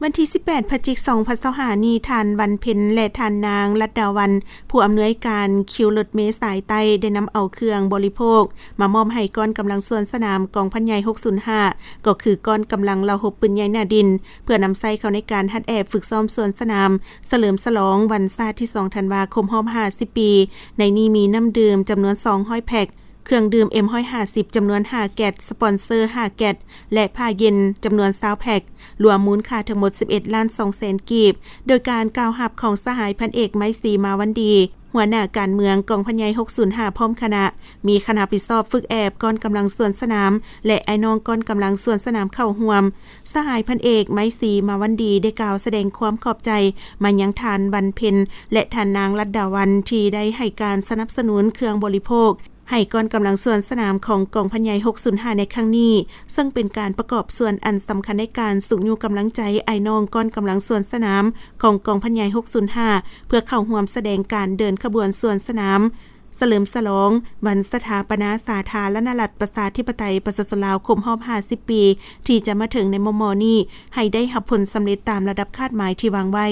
วันที่ 18 พฤศจิกายน 2025 นี้ท่านบรรเพ็ญและท่านนางลัดดาวันผู้อำนวยการคิวรถเมล์สายใต้ได้นำเอาเครื่องบริโภคมามอบให้กองกำลังส่วนสนามกองพันใหญ่ 605 ก็คือกองกำลังละหบปืนใหญ่หน้าดินเพื่อนำใส่เข้าในการฮัดแอบฝึกซ้อมส่วนสนามเฉลิมฉลองวันชาติที่ 2 ธันวาคม 50 ปี ในนี้มีน้ำดื่มจำนวน 200 แพ็คเครื่องดื่ม M150 จำนวน 5 แกตสปอนเซอร์ 5 แกตและผ้าเย็นจำนวน 20 แพ็ครวมมูลค่าทั้งหมด 11 ล้าน 2 แสนกีบโดยการกล่าวหับของสหายพันเอกไม้ศรีมาวันดีหัวหน้าการเมืองกองพันใหญ่ 605 พร้อมคณะมีคณะปิดสอบฝึกแอบก้อนกำลังส่วนสนามและไอ้น้องก้อนกำลังส่วนสนามเข้าห่วมสหายพันเอกไม้ศรีมาวันดีได้กล่าวแสดงความขอบใจมายังทานบรรเพ็ญและทานนางลัดดาวันที่ได้ให้การสนับสนุนเครื่องบริโภคให้กองกำลังส่วนสนามของกองพันใหญ่ 605 ในครั้งนี้ซึ่งเป็นการประกอบส่วนอันสำคัญในการสุขอยู่กำลังใจไอ้น้องก้อนกำลังส่วนสนามของกองพันใหญ่ 605 เพื่อเข้าร่วมแสดงการเดินขบวนส่วนสนามเฉลิมฉลองวันสถาปนาสาธารณรัฐประชาธิปไตยประชาชนลาวครบรอบ 50 ปีที่จะมาถึงในม.นี้ให้ได้รับผลสำเร็จตามระดับคาดหมายที่วางไว้